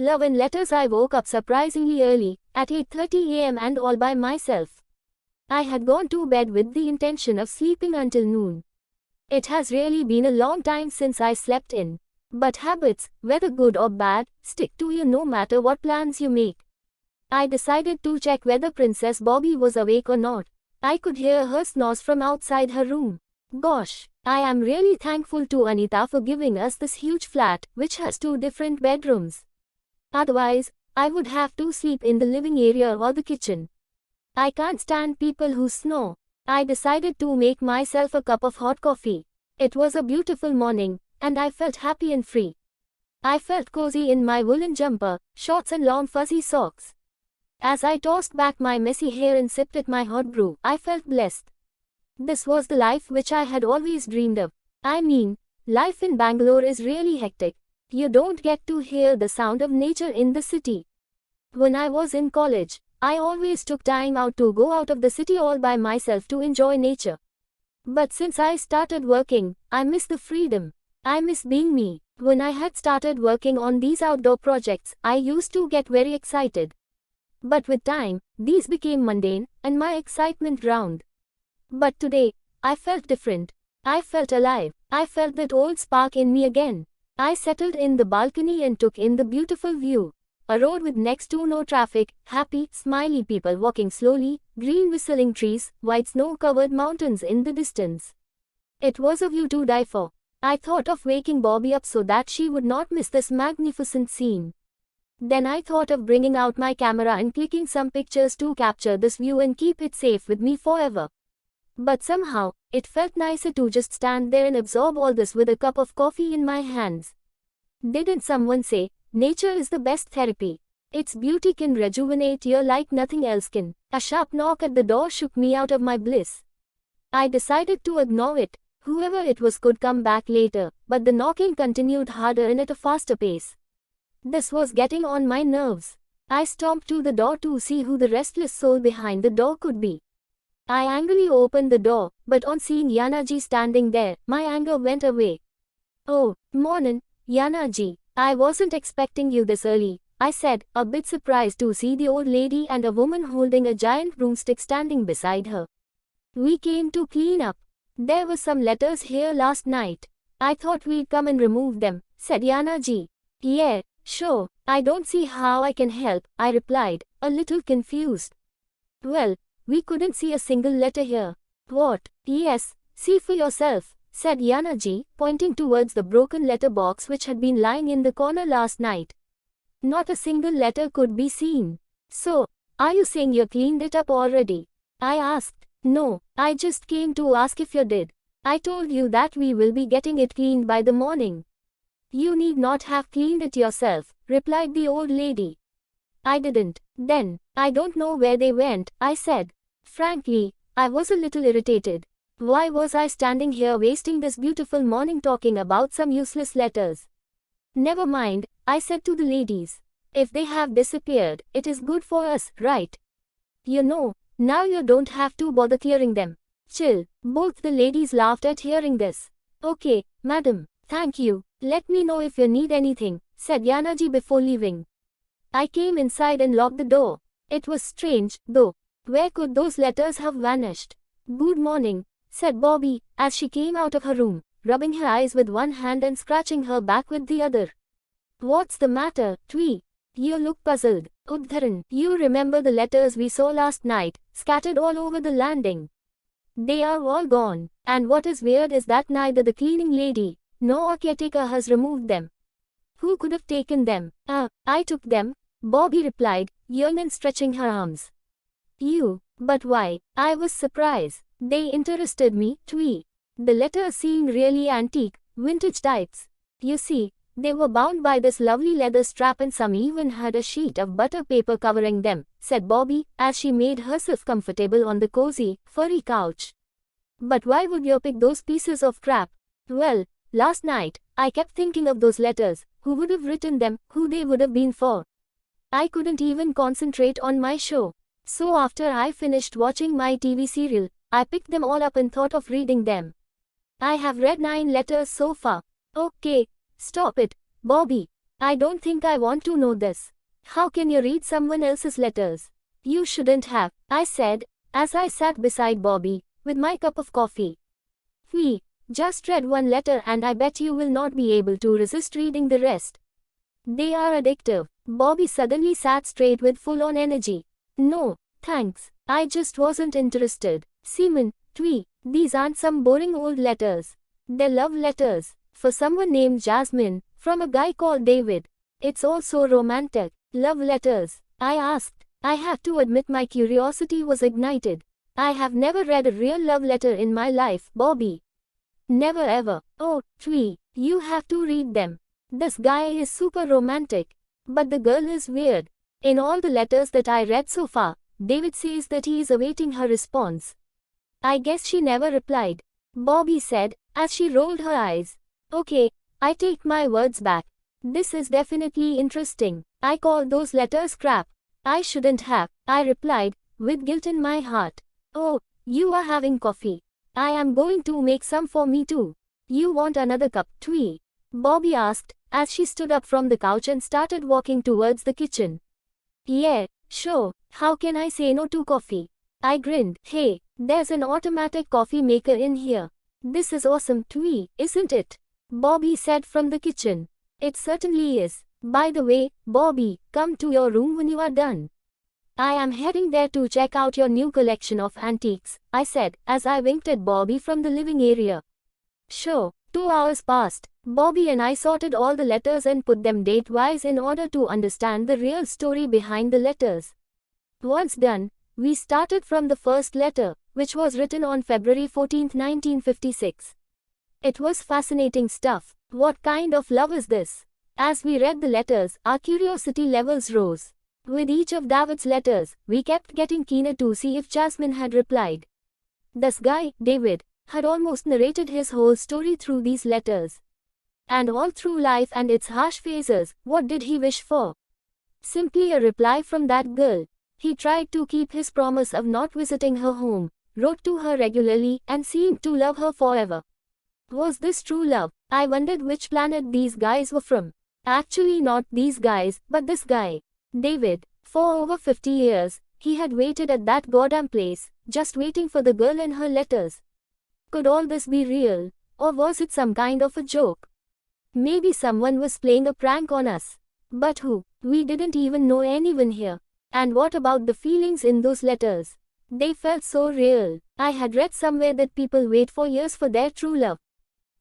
Love and letters. I woke up surprisingly early, at 8:30 a.m. and all by myself. I had gone to bed with the intention of sleeping until noon. It has really been a long time since I slept in. But habits, whether good or bad, stick to you no matter what plans you make. I decided to check whether Princess Bobby was awake or not. I could hear her snores from outside her room. Gosh, I am really thankful to Anita for giving us this huge flat, which has 2 different bedrooms. Otherwise, I would have to sleep in the living area or the kitchen. I can't stand people who snore. I decided to make myself a cup of hot coffee. It was a beautiful morning, and I felt happy and free. I felt cozy in my woolen jumper, shorts and long fuzzy socks. As I tossed back my messy hair and sipped at my hot brew, I felt blessed. This was the life which I had always dreamed of. I mean, life in Bangalore is really hectic. You don't get to hear the sound of nature in the city. When I was in college, I always took time out to go out of the city all by myself to enjoy nature. But since I started working, I miss the freedom. I miss being me. When I had started working on these outdoor projects, I used to get very excited. But with time, these became mundane, and my excitement drowned. But today, I felt different. I felt alive. I felt that old spark in me again. I settled in the balcony and took in the beautiful view. A road with next to no traffic, happy, smiley people walking slowly, green whistling trees, white snow-covered mountains in the distance. It was a view to die for. I thought of waking Bobby up so that she would not miss this magnificent scene. Then I thought of bringing out my camera and clicking some pictures to capture this view and keep it safe with me forever. But somehow, it felt nicer to just stand there and absorb all this with a cup of coffee in my hands. Didn't someone say, nature is the best therapy? Its beauty can rejuvenate you like nothing else can. A sharp knock at the door shook me out of my bliss. I decided to ignore it. Whoever it was could come back later, but the knocking continued harder and at a faster pace. This was getting on my nerves. I stomped to the door to see who the restless soul behind the door could be. I angrily opened the door, but on seeing Yanaji standing there, my anger went away. "Oh, mornin', Yanaji. I wasn't expecting you this early," I said, a bit surprised to see the old lady and a woman holding a giant broomstick standing beside her. "We came to clean up. There were some letters here last night. I thought we'd come and remove them," said Yanaji. "Yeah, sure, I don't see how I can help," I replied, a little confused. "Well, we couldn't see a single letter here." "What?" "Yes, see for yourself," said Yanaji, pointing towards the broken letter box which had been lying in the corner last night. Not a single letter could be seen. "So, are you saying you cleaned it up already?" I asked. "No, I just came to ask if you did. I told you that we will be getting it cleaned by the morning." "You need not have cleaned it yourself," replied the old lady. "I didn't." "Then, I don't know where they went," I said. Frankly, I was a little irritated. Why was I standing here wasting this beautiful morning talking about some useless letters? "Never mind," I said to the ladies. "If they have disappeared, it is good for us, right? You know, now you don't have to bother clearing them." "Chill." Both the ladies laughed at hearing this. "Okay, madam, thank you. Let me know if you need anything," said Yanaji before leaving. I came inside and locked the door. It was strange, though. Where could those letters have vanished? "Good morning," said Bobby, as she came out of her room, rubbing her eyes with one hand and scratching her back with the other. "What's the matter, Twee? You look puzzled." "Udharan, you remember the letters we saw last night, scattered all over the landing? They are all gone, and what is weird is that neither the cleaning lady nor our caretaker has removed them." "Who could have taken them?" I took them," Bobby replied, yawning and stretching her arms. "You? But why?" I was surprised. "They interested me, Twee. The letters seemed really antique, vintage types. You see, they were bound by this lovely leather strap and some even had a sheet of butter paper covering them," said Bobby, as she made herself comfortable on the cozy, furry couch. "But why would you pick those pieces of crap?" "Well, last night, I kept thinking of those letters, who would have written them, who they would have been for. I couldn't even concentrate on my show. So after I finished watching my TV serial, I picked them all up and thought of reading them. I have read 9 letters so far." "Okay, stop it, Bobby. I don't think I want to know this. How can you read someone else's letters? You shouldn't have, I said, as I sat beside Bobby, with my cup of coffee. We just read one letter and I bet you will not be able to resist reading the rest. They are addictive. Bobby suddenly sat straight with full-on energy. No, thanks. I just wasn't interested. Simon, these aren't some boring old letters. They're love letters. For someone named Jasmine, from a guy called David. It's all so romantic. Love letters. I asked. I had to admit my curiosity was ignited. I have never read a real love letter in my life, Bobby. Never ever. Oh, you have to read them. This guy is super romantic. But the girl is weird. In all the letters that I read so far, David says that he is awaiting her response. I guess she never replied, Bobby said, as she rolled her eyes. Okay, I take my words back. This is definitely interesting. I call those letters crap. I shouldn't have, I replied, with guilt in my heart. Oh, you are having coffee. I am going to make some for me too. You want another cup, Bobby asked, as she stood up from the couch and started walking towards the kitchen. Yeah, sure, how can I say no to coffee? I grinned. Hey, there's an automatic coffee maker in here. This is awesome, isn't it? Bobby said from the kitchen. It certainly is. By the way, Bobby, come to your room when you are done. I am heading there to check out your new collection of antiques, I said, as I winked at Bobby from the living area. Sure. 2 hours passed. Bobby and I sorted all the letters and put them date-wise in order to understand the real story behind the letters. Once done, we started from the first letter, which was written on February 14, 1956. It was fascinating stuff. What kind of love is this? As we read the letters, our curiosity levels rose. With each of David's letters, we kept getting keener to see if Jasmine had replied. This guy, David, had almost narrated his whole story through these letters. And all through life and its harsh phases, what did he wish for? Simply a reply from that girl. He tried to keep his promise of not visiting her home, wrote to her regularly, and seemed to love her forever. Was this true love? I wondered which planet these guys were from. Actually not these guys, but this guy. David. For over 50 years, he had waited at that goddamn place, just waiting for the girl and her letters. Could all this be real? Or was it some kind of a joke? Maybe someone was playing a prank on us. But who? We didn't even know anyone here. And what about the feelings in those letters? They felt so real. I had read somewhere that people wait for years for their true love.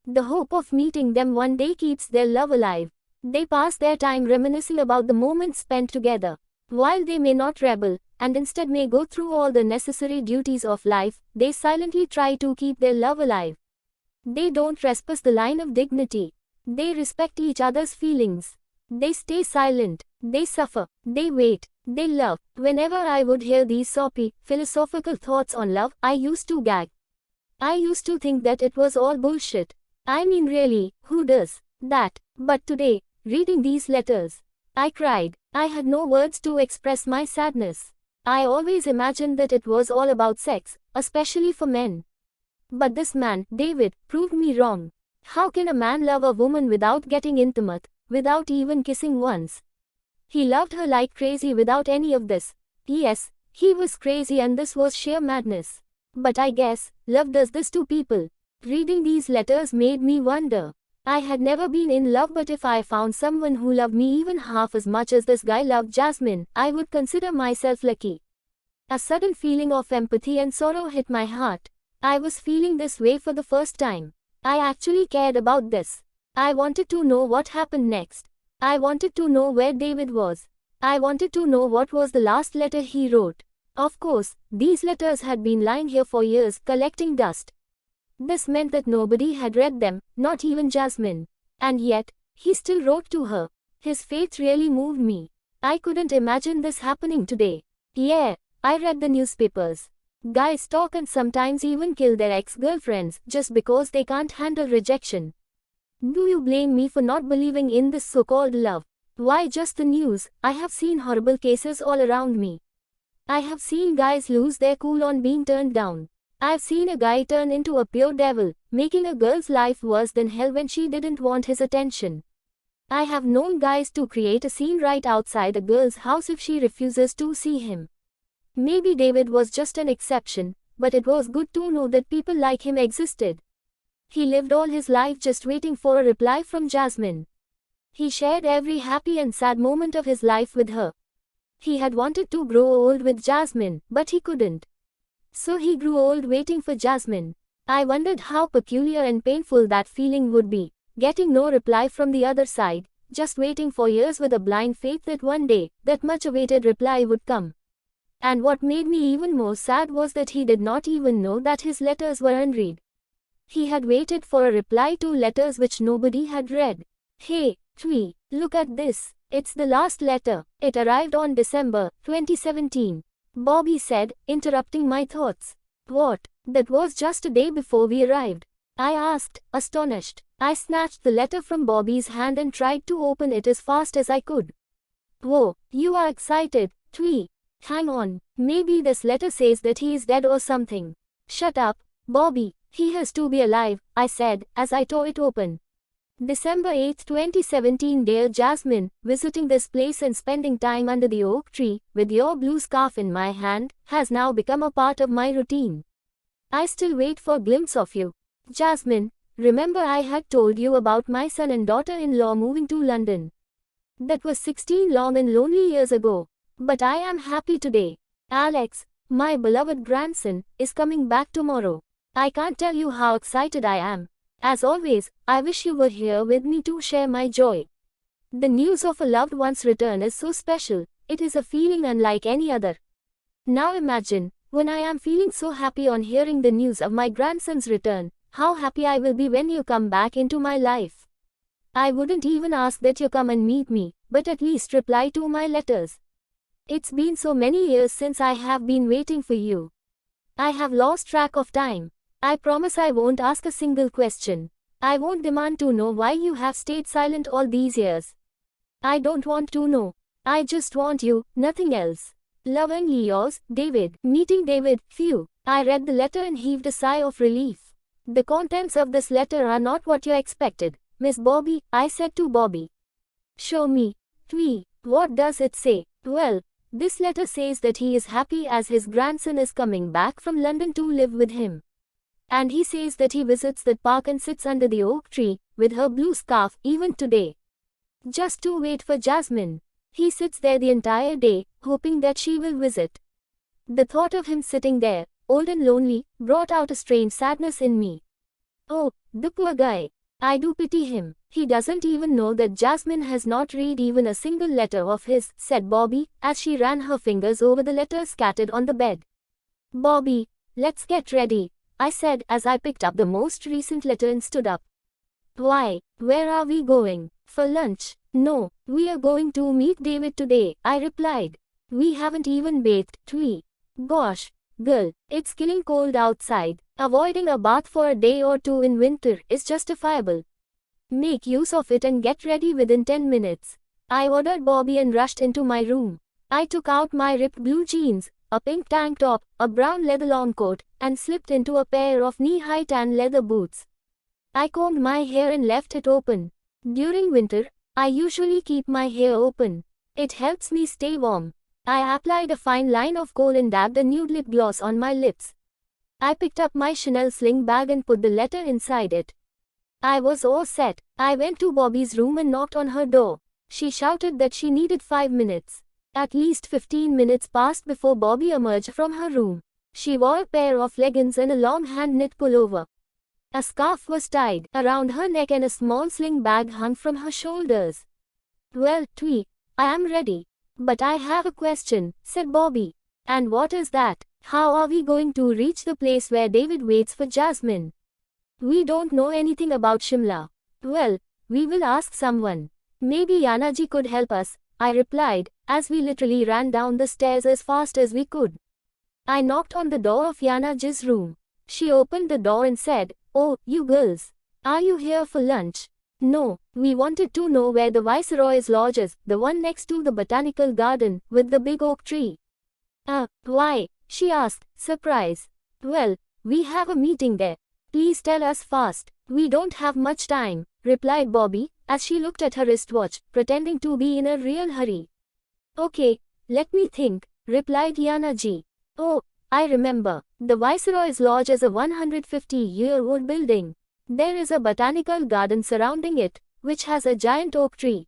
The hope of meeting them one day keeps their love alive. They pass their time reminiscing about the moments spent together. While they may not rebel, and instead may go through all the necessary duties of life, they silently try to keep their love alive. They don't trespass the line of dignity. They respect each other's feelings. They stay silent. They suffer. They wait. They love. Whenever I would hear these soppy, philosophical thoughts on love, I used to gag. I used to think that it was all bullshit. I mean really, who does that? But today, reading these letters, I cried. I had no words to express my sadness. I always imagined that it was all about sex, especially for men. But this man, David, proved me wrong. How can a man love a woman without getting intimate, without even kissing once? He loved her like crazy without any of this. Yes, he was crazy and this was sheer madness. But I guess, love does this to people. Reading these letters made me wonder. I had never been in love, but if I found someone who loved me even half as much as this guy loved Jasmine, I would consider myself lucky. A sudden feeling of empathy and sorrow hit my heart. I was feeling this way for the first time. I actually cared about this. I wanted to know what happened next. I wanted to know where David was. I wanted to know what was the last letter he wrote. Of course, these letters had been lying here for years, collecting dust. This meant that nobody had read them, not even Jasmine. And yet, he still wrote to her. His faith really moved me. I couldn't imagine this happening today. Yeah, I read the newspapers. Guys talk and sometimes even kill their ex-girlfriends just because they can't handle rejection. Do you blame me for not believing in this so-called love? Why just the news? I have seen horrible cases all around me. I have seen guys lose their cool on being turned down. I've seen a guy turn into a pure devil, making a girl's life worse than hell when she didn't want his attention. I have known guys to create a scene right outside a girl's house if she refuses to see him. Maybe David was just an exception, but it was good to know that people like him existed. He lived all his life just waiting for a reply from Jasmine. He shared every happy and sad moment of his life with her. He had wanted to grow old with Jasmine, but he couldn't. So he grew old waiting for Jasmine. I wondered how peculiar and painful that feeling would be, getting no reply from the other side, just waiting for years with a blind faith that one day, that much awaited reply would come. And what made me even more sad was that he did not even know that his letters were unread. He had waited for a reply to letters which nobody had read. Hey, Twee, look at this. It's the last letter. It arrived on December 2017. Bobby said, interrupting my thoughts. What? That was just a day before we arrived. I asked, astonished. I snatched the letter from Bobby's hand and tried to open it as fast as I could. Whoa, you are excited, Twee. Hang on, maybe this letter says that he is dead or something. Shut up, Bobby, he has to be alive, I said, as I tore it open. December 8, 2017. Dear Jasmine, visiting this place and spending time under the oak tree, with your blue scarf in my hand, has now become a part of my routine. I still wait for a glimpse of you. Jasmine, remember I had told you about my son and daughter-in-law moving to London. That was 16 long and lonely years ago. But I am happy today. Alex, my beloved grandson, is coming back tomorrow. I can't tell you how excited I am. As always, I wish you were here with me to share my joy. The news of a loved one's return is so special, it is a feeling unlike any other. Now imagine, when I am feeling so happy on hearing the news of my grandson's return, how happy I will be when you come back into my life. I wouldn't even ask that you come and meet me, but at least reply to my letters. It's been so many years since I have been waiting for you. I have lost track of time. I promise I won't ask a single question. I won't demand to know why you have stayed silent all these years. I don't want to know. I just want you, nothing else. Lovingly yours, David. Meeting David, phew. I read the letter and heaved a sigh of relief. The contents of this letter are not what you expected, Miss Bobby, I said to Bobby. Show me. Twee, what does it say? Well, this letter says that he is happy as his grandson is coming back from London to live with him. And he says that he visits that park and sits under the oak tree, with her blue scarf, even today. Just to wait for Jasmine. He sits there the entire day, hoping that she will visit. The thought of him sitting there, old and lonely, brought out a strange sadness in me. Oh, the poor guy. I do pity him. He doesn't even know that Jasmine has not read even a single letter of his, said Bobby, as she ran her fingers over the letters scattered on the bed. Bobby, let's get ready, I said as I picked up the most recent letter and stood up. Why, where are we going? For lunch? No, we are going to meet David today, I replied. We haven't even bathed, Twee. Gosh, girl, it's killing cold outside. Avoiding a bath for a day or two in winter is justifiable. Make use of it and get ready within 10 minutes. I ordered Bobby and rushed into my room. I took out my ripped blue jeans, a pink tank top, a brown leather long coat, and slipped into a pair of knee-high tan leather boots. I combed my hair and left it open. During winter, I usually keep my hair open. It helps me stay warm. I applied a fine line of kohl and dabbed a nude lip gloss on my lips. I picked up my Chanel sling bag and put the letter inside it. I was all set. I went to Bobby's room and knocked on her door. She shouted that she needed 5 minutes. At least 15 minutes passed before Bobby emerged from her room. She wore a pair of leggings and a long hand-knit pullover. A scarf was tied around her neck and a small sling bag hung from her shoulders. Well, Twee, I am ready. But I have a question, said Bobby. And what is that? How are we going to reach the place where David waits for Jasmine? We don't know anything about Shimla. Well, we will ask someone. Maybe Yanaji could help us, I replied, as we literally ran down the stairs as fast as we could. I knocked on the door of Yanaji's room. She opened the door and said, Oh, you girls. Are you here for lunch? No, we wanted to know where the Viceroy's lodge is, the one next to the botanical garden, with the big oak tree. Why? She asked, surprised. Well, we have a meeting there. Please tell us fast. We don't have much time. replied Bobby, as she looked at her wristwatch, pretending to be in a real hurry. Okay, let me think, replied Yana G. Oh, I remember. The Viceroy's Lodge is a 150-year-old building. There is a botanical garden surrounding it, which has a giant oak tree.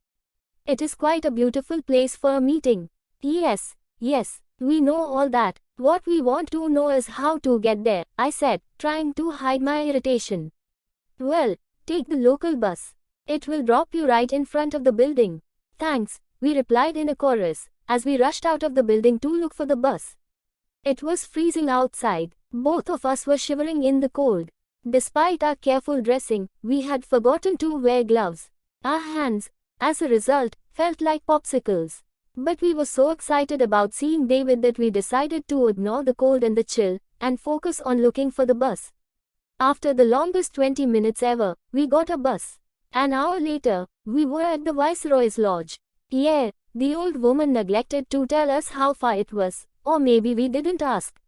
It is quite a beautiful place for a meeting. Yes, we know all that. What we want to know is how to get there, I said, trying to hide my irritation. Well, take the local bus. It will drop you right in front of the building. Thanks, we replied in a chorus, as we rushed out of the building to look for the bus. It was freezing outside. Both of us were shivering in the cold. Despite our careful dressing, we had forgotten to wear gloves. Our hands, as a result, felt like popsicles. But we were so excited about seeing David that we decided to ignore the cold and the chill, and focus on looking for the bus. After the longest 20 minutes ever, we got a bus. An hour later, we were at the Viceroy's Lodge. Yeah, the old woman neglected to tell us how far it was, or maybe we didn't ask.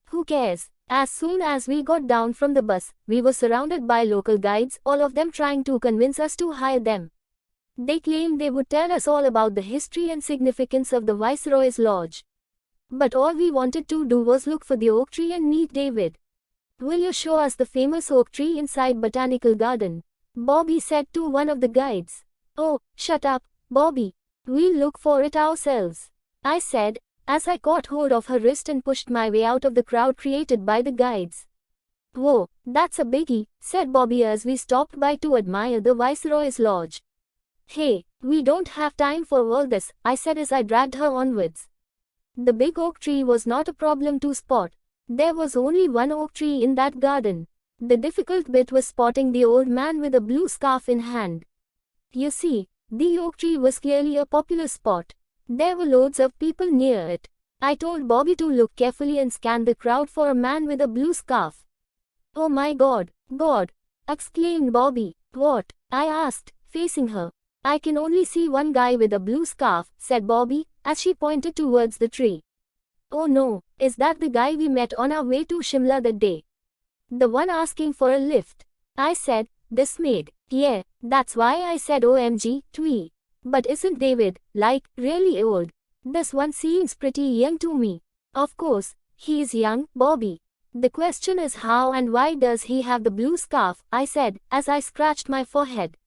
Who cares? As soon as we got down from the bus, we were surrounded by local guides, all of them trying to convince us to hire them. They claimed they would tell us all about the history and significance of the Viceroy's Lodge. But all we wanted to do was look for the oak tree and meet David. Will you show us the famous oak tree inside Botanical Garden? Bobby said to one of the guides. Oh, shut up, Bobby. We'll look for it ourselves, I said, as I caught hold of her wrist and pushed my way out of the crowd created by the guides. Whoa, that's a biggie, said Bobby as we stopped by to admire the Viceroy's Lodge. Hey, we don't have time for all this, I said as I dragged her onwards. The big oak tree was not a problem to spot. There was only one oak tree in that garden. The difficult bit was spotting the old man with a blue scarf in hand. You see, the oak tree was clearly a popular spot. There were loads of people near it. I told Bobby to look carefully and scan the crowd for a man with a blue scarf. Oh my God, exclaimed Bobby. What? I asked, facing her. I can only see one guy with a blue scarf, said Bobby, as she pointed towards the tree. Oh no, is that the guy we met on our way to Shimla that day? The one asking for a lift, I said, dismayed. Yeah, that's why I said OMG, twee. But isn't David, like, really old? This one seems pretty young to me. Of course, he's young, Bobby. The question is how and why does he have the blue scarf, I said, as I scratched my forehead.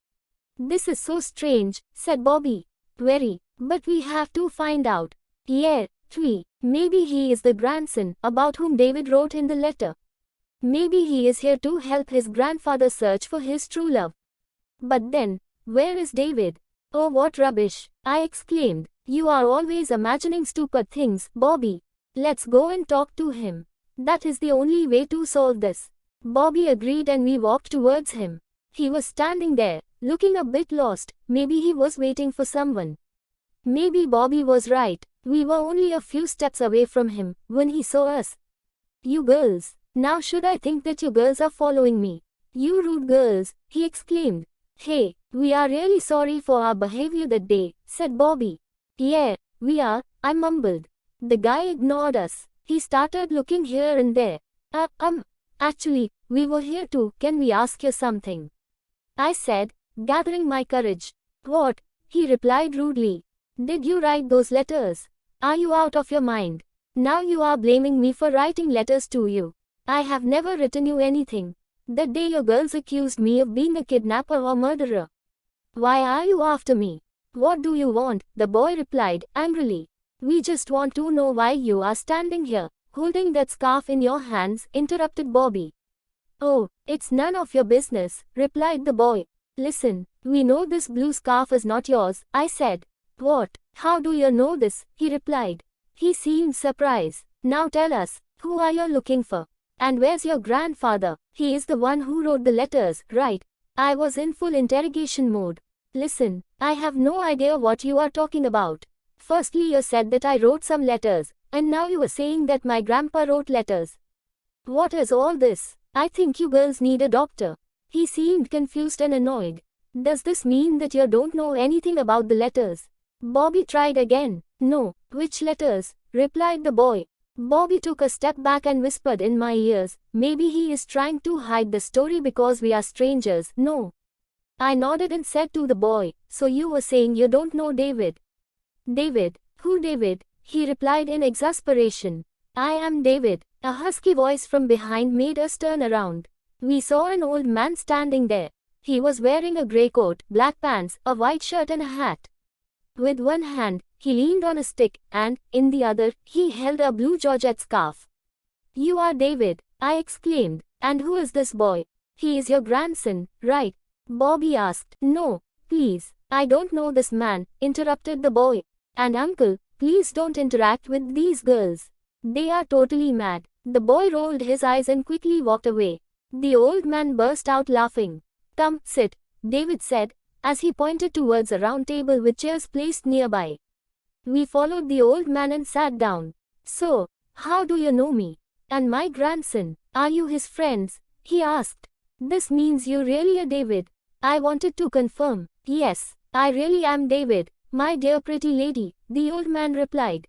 This is so strange, said Bobby. Very, but we have to find out. Yeah, twee, maybe he is the grandson, about whom David wrote in the letter. Maybe he is here to help his grandfather search for his true love. But then, where is David? Oh, what rubbish, I exclaimed. You are always imagining stupid things, Bobby. Let's go and talk to him. That is the only way to solve this. Bobby agreed and we walked towards him. He was standing there, looking a bit lost. Maybe he was waiting for someone. Maybe Bobby was right. We were only a few steps away from him when he saw us. You girls, now should I think that you girls are following me? You rude girls, he exclaimed. Hey, we are really sorry for our behavior that day, said Bobby. Yeah, we are, I mumbled. The guy ignored us. He started looking here and there. Actually, we were here too. Can we ask you something? I said, gathering my courage. What? He replied rudely. Did you write those letters? Are you out of your mind? Now you are blaming me for writing letters to you. I have never written you anything. That day your girls accused me of being a kidnapper or murderer. Why are you after me? What do you want? The boy replied, angrily. We just want to know why you are standing here, holding that scarf in your hands, interrupted Bobby. Oh, it's none of your business, replied the boy. Listen, we know this blue scarf is not yours, I said. What? How do you know this? He replied. He seemed surprised. Now tell us, who are you looking for? And where's your grandfather? He is the one who wrote the letters, right? I was in full interrogation mode. Listen, I have no idea what you are talking about. Firstly, you said that I wrote some letters, and now you are saying that my grandpa wrote letters. What is all this? I think you girls need a doctor. He seemed confused and annoyed. Does this mean that you don't know anything about the letters? Bobby tried again. No, which letters? Replied the boy. Bobby took a step back and whispered in my ears, maybe he is trying to hide the story because we are strangers. No. I nodded and said to the boy, "So you were saying you don't know David?" "David? Who David?" he replied in exasperation. "I am David." A husky voice from behind made us turn around. We saw an old man standing there. He was wearing a grey coat, black pants, a white shirt and a hat. With one hand, he leaned on a stick, and, in the other, he held a blue georgette scarf. "You are David," I exclaimed. "And who is this boy?" "He is your grandson, right?" Bobby asked. "No, please, I don't know this man," interrupted the boy. "And uncle, please don't interact with these girls. They are totally mad." The boy rolled his eyes and quickly walked away. The old man burst out laughing. "Come, sit," David said, as he pointed towards a round table with chairs placed nearby. We followed the old man and sat down. "So, how do you know me? And my grandson? Are you his friends?" he asked. "This means you really are David." I wanted to confirm. "Yes, I really am David, my dear pretty lady," the old man replied.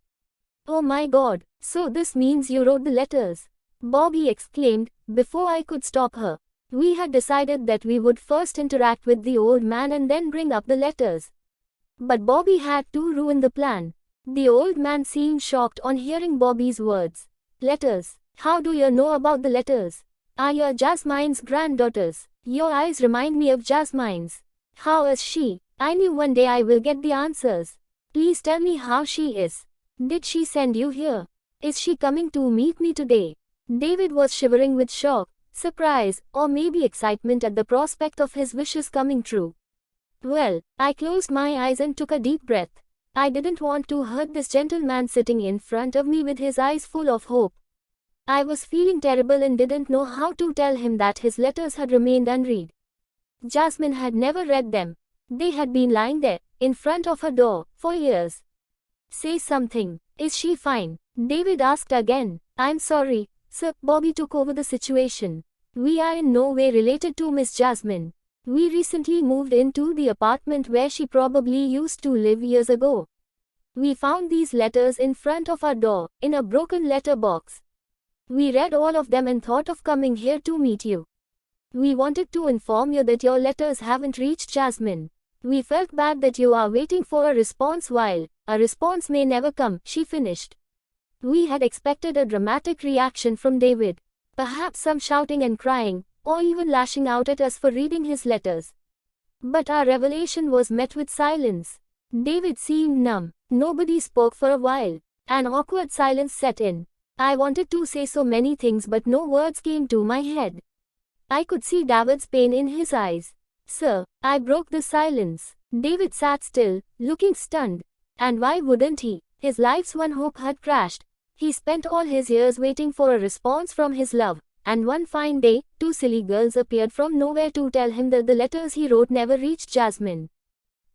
"Oh my God, so this means you wrote the letters," Bobby exclaimed, before I could stop her. We had decided that we would first interact with the old man and then bring up the letters. But Bobby had to ruin the plan. The old man seemed shocked on hearing Bobby's words. "Letters? How do you know about the letters? Are you Jasmine's granddaughters? Your eyes remind me of Jasmine's. How is she? I knew one day I will get the answers. Please tell me how she is. Did she send you here? Is she coming to meet me today?" David was shivering with shock, surprise, or maybe excitement at the prospect of his wishes coming true. Well, I closed my eyes and took a deep breath. I didn't want to hurt this gentleman sitting in front of me with his eyes full of hope. I was feeling terrible and didn't know how to tell him that his letters had remained unread. Jasmine had never read them. They had been lying there, in front of her door, for years. "Say something. Is she fine?" David asked again. "I'm sorry, sir," Bobby took over the situation. "We are in no way related to Miss Jasmine. We recently moved into the apartment where she probably used to live years ago. We found these letters in front of our door, in a broken letter box. We read all of them and thought of coming here to meet you. We wanted to inform you that your letters haven't reached Jasmine. We felt bad that you are waiting for a response while a response may never come," she finished. We had expected a dramatic reaction from David. Perhaps some shouting and crying, or even lashing out at us for reading his letters. But our revelation was met with silence. David seemed numb. Nobody spoke for a while. An awkward silence set in. I wanted to say so many things but no words came to my head. I could see David's pain in his eyes. "Sir," I broke the silence. David sat still, looking stunned. And why wouldn't he? His life's one hope had crashed. He spent all his years waiting for a response from his love, and one fine day, two silly girls appeared from nowhere to tell him that the letters he wrote never reached Jasmine.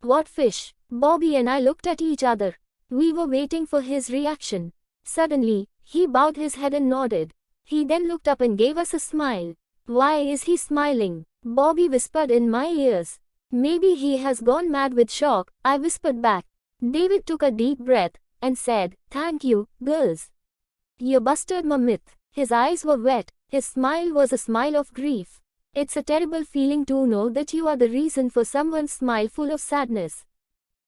What fish? Bobby and I looked at each other. We were waiting for his reaction. Suddenly, he bowed his head and nodded. He then looked up and gave us a smile. "Why is he smiling?" Bobby whispered in my ears. "Maybe he has gone mad with shock," I whispered back. David took a deep breath, and said, "Thank you, girls. You busted my myth." His eyes were wet, his smile was a smile of grief. It's a terrible feeling to know that you are the reason for someone's smile full of sadness.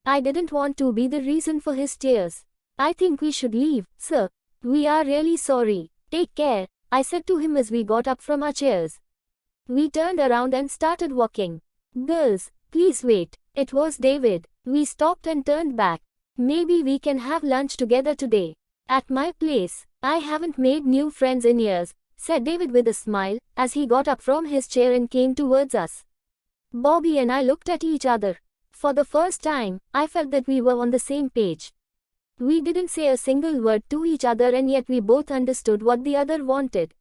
I didn't want to be the reason for his tears. "I think we should leave, sir. We are really sorry. Take care," I said to him as we got up from our chairs. We turned around and started walking. "Girls, please wait." It was David. We stopped and turned back. "Maybe we can have lunch together today. At my place. I haven't made new friends in years," said David with a smile, as he got up from his chair and came towards us. Bobby and I looked at each other. For the first time, I felt that we were on the same page. We didn't say a single word to each other and yet we both understood what the other wanted.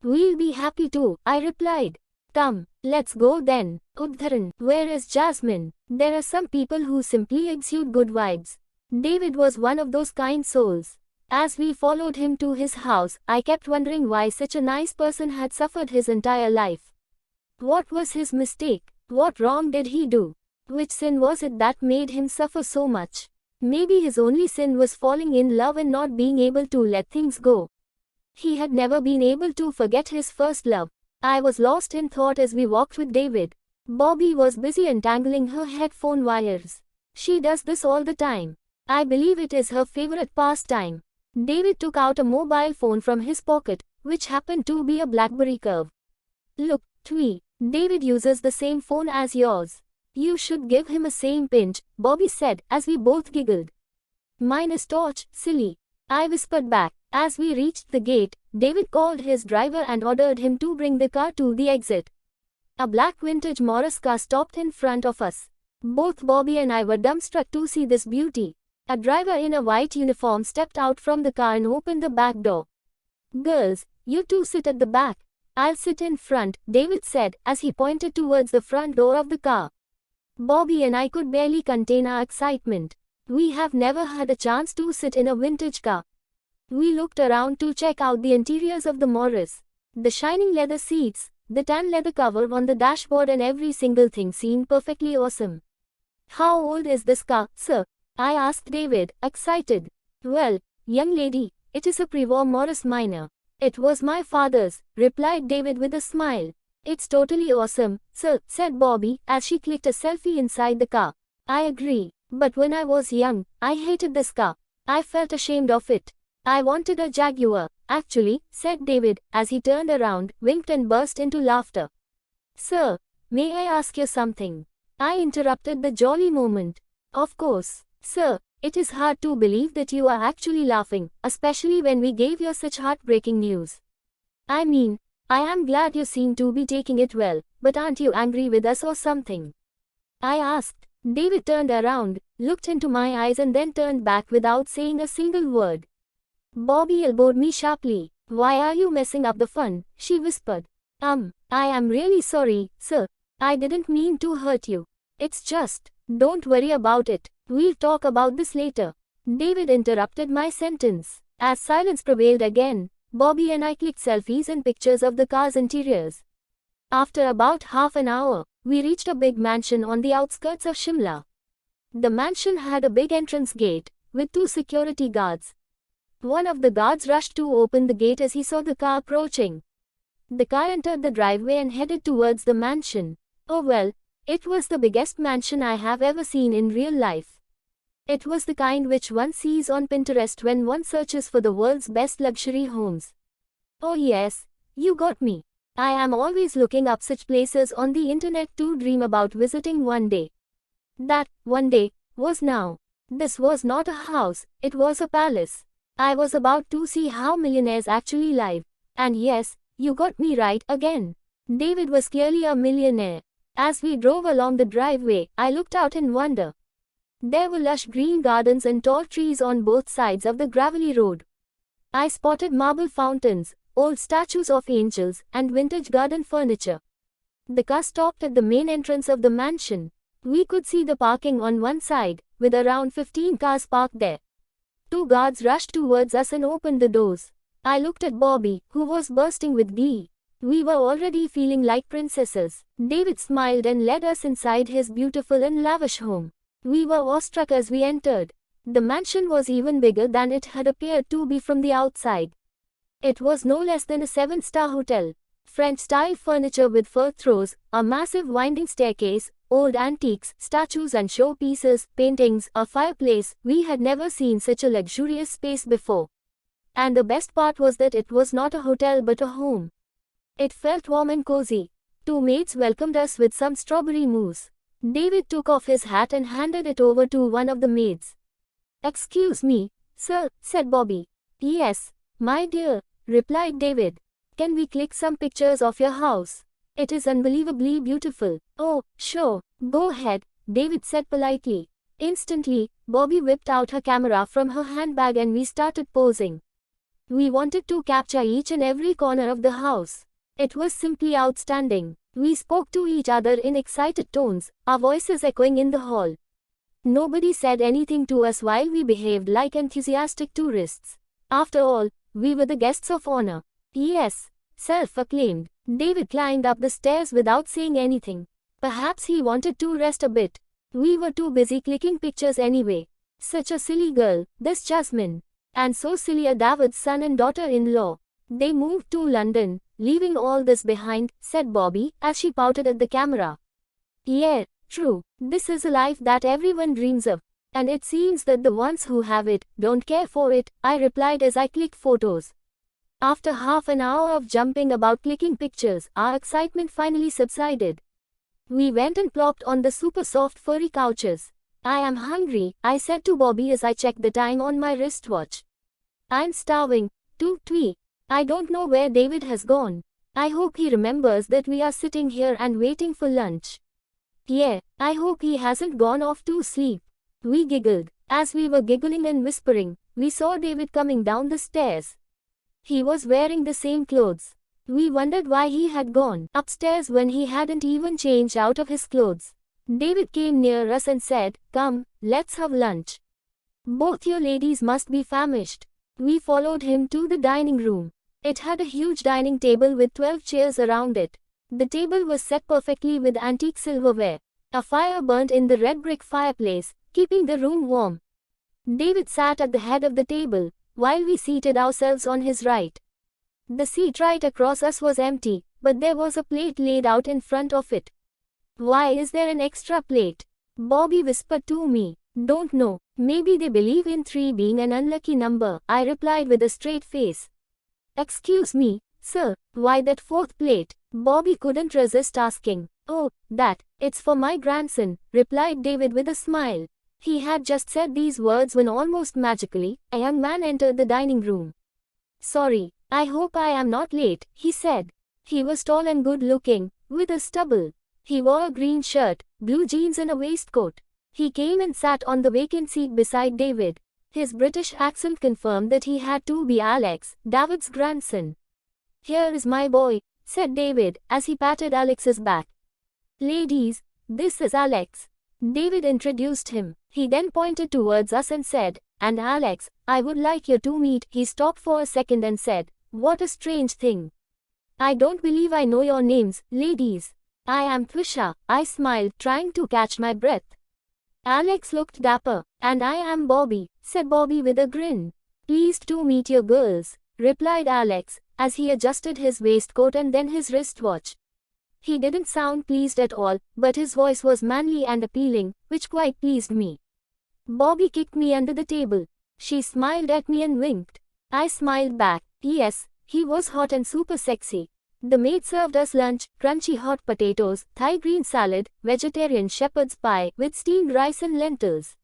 "We'll be happy to," I replied. "Come, let's go then." "Udharan, where is Jasmine?" There are some people who simply exude good vibes. David was one of those kind souls. As we followed him to his house, I kept wondering why such a nice person had suffered his entire life. What was his mistake? What wrong did he do? Which sin was it that made him suffer so much? Maybe his only sin was falling in love and not being able to let things go. He had never been able to forget his first love. I was lost in thought as we walked with David. Bobby was busy untangling her headphone wires. She does this all the time. I believe it is her favorite pastime. David took out a mobile phone from his pocket, which happened to be a BlackBerry Curve. Look, Twee, David uses the same phone as yours. You should give him a same pinch, Bobby said, as we both giggled. Mine is torch, silly, I whispered back. As we reached the gate, David called his driver and ordered him to bring the car to the exit. A black vintage Morris car stopped in front of us. Both Bobby and I were dumbstruck to see this beauty. A driver in a white uniform stepped out from the car and opened the back door. Girls, you two sit at the back. I'll sit in front, David said, as he pointed towards the front door of the car. Bobby and I could barely contain our excitement. We have never had a chance to sit in a vintage car. We looked around to check out the interiors of the Morris. The shining leather seats, the tan leather cover on the dashboard, and every single thing seemed perfectly awesome. How old is this car, sir? I asked David, excited. Well, young lady, it is a pre-war Morris Minor. It was my father's, replied David with a smile. It's totally awesome, sir, said Bobby, as she clicked a selfie inside the car. I agree, but when I was young, I hated this car. I felt ashamed of it. I wanted a Jaguar, actually, said David, as he turned around, winked and burst into laughter. Sir, may I ask you something? I interrupted the jolly moment. Of course, sir, it is hard to believe that you are actually laughing, especially when we gave you such heartbreaking news. I mean, I am glad you seem to be taking it well, but aren't you angry with us or something? I asked. David turned around, looked into my eyes and then turned back without saying a single word. Bobby elbowed me sharply. Why are you messing up the fun? She whispered. I am really sorry, sir. I didn't mean to hurt you. It's just, don't worry about it. We'll talk about this later. David interrupted my sentence. As silence prevailed again, Bobby and I clicked selfies and pictures of the car's interiors. After about half an hour, we reached a big mansion on the outskirts of Shimla. The mansion had a big entrance gate, with 2 security guards. One of the guards rushed to open the gate as he saw the car approaching. The car entered the driveway and headed towards the mansion. Oh well, it was the biggest mansion I have ever seen in real life. It was the kind which one sees on Pinterest when one searches for the world's best luxury homes. Oh yes, you got me. I am always looking up such places on the internet to dream about visiting one day. That, one day, was now. This was not a house, it was a palace. I was about to see how millionaires actually live. And yes, you got me right again. David was clearly a millionaire. As we drove along the driveway, I looked out in wonder. There were lush green gardens and tall trees on both sides of the gravelly road. I spotted marble fountains, old statues of angels, and vintage garden furniture. The car stopped at the main entrance of the mansion. We could see the parking on one side, with around 15 cars parked there. 2 guards rushed towards us and opened the doors. I looked at Bobby, who was bursting with glee. We were already feeling like princesses. David smiled and led us inside his beautiful and lavish home. We were awestruck as we entered. The mansion was even bigger than it had appeared to be from the outside. It was no less than a 7-star hotel. French-style furniture with fur throws, a massive winding staircase, old antiques, statues and showpieces, paintings, a fireplace. We had never seen such a luxurious space before. And the best part was that it was not a hotel but a home. It felt warm and cozy. 2 maids welcomed us with some strawberry mousse. David took off his hat and handed it over to one of the maids. Excuse me, sir, said Bobby. Yes, my dear, replied David. Can we click some pictures of your house? It is unbelievably beautiful. Oh, sure, go ahead, David said politely. Instantly, Bobby whipped out her camera from her handbag and we started posing. We wanted to capture each and every corner of the house. It was simply outstanding. We spoke to each other in excited tones, our voices echoing in the hall. Nobody said anything to us while we behaved like enthusiastic tourists. After all, we were the guests of honor. Yes, self-acclaimed. David climbed up the stairs without saying anything. Perhaps he wanted to rest a bit. We were too busy clicking pictures anyway. Such a silly girl, this Jasmine. And so silly are David's son and daughter-in-law. They moved to London, leaving all this behind, said Bobby, as she pouted at the camera. Yeah, true. This is a life that everyone dreams of. And it seems that the ones who have it don't care for it, I replied as I clicked photos. After half an hour of jumping about clicking pictures, our excitement finally subsided. We went and plopped on the super soft furry couches. I am hungry, I said to Bobby as I checked the time on my wristwatch. I'm starving, too, twee. I don't know where David has gone. I hope he remembers that we are sitting here and waiting for lunch. Yeah, I hope he hasn't gone off to sleep. We giggled. As we were giggling and whispering, we saw David coming down the stairs. He was wearing the same clothes. We wondered why he had gone upstairs when he hadn't even changed out of his clothes. David came near us and said, "Come, let's have lunch. Both you ladies must be famished." We followed him to the dining room. It had a huge dining table with 12 chairs around it. The table was set perfectly with antique silverware. A fire burnt in the red brick fireplace, keeping the room warm. David sat at the head of the table, while we seated ourselves on his right. The seat right across us was empty, but there was a plate laid out in front of it. "Why is there an extra plate?" Bobby whispered to me. "Don't know, maybe they believe in 3 being an unlucky number," I replied with a straight face. "Excuse me, sir, why that 4th plate?" Bobby couldn't resist asking. "Oh, that, it's for my grandson," replied David with a smile. He had just said these words when almost magically, a young man entered the dining room. "Sorry, I hope I am not late," he said. He was tall and good-looking, with a stubble. He wore a green shirt, blue jeans and a waistcoat. He came and sat on the vacant seat beside David. His British accent confirmed that he had to be Alex, David's grandson. "Here is my boy," said David, as he patted Alex's back. "Ladies, this is Alex." David introduced him. He then pointed towards us and said, "And Alex, I would like you to meet." He stopped for a second and said, "What a strange thing. I don't believe I know your names, ladies." "I am Twisha," I smiled, trying to catch my breath. Alex looked dapper. "And I am Bobby," said Bobby with a grin. "Pleased to meet you girls," replied Alex, as he adjusted his waistcoat and then his wristwatch. He didn't sound pleased at all, but his voice was manly and appealing, which quite pleased me. Bobby kicked me under the table. She smiled at me and winked. I smiled back. Yes, he was hot and super sexy. The maid served us lunch, crunchy hot potatoes, Thai green salad, vegetarian shepherd's pie with steamed rice and lentils.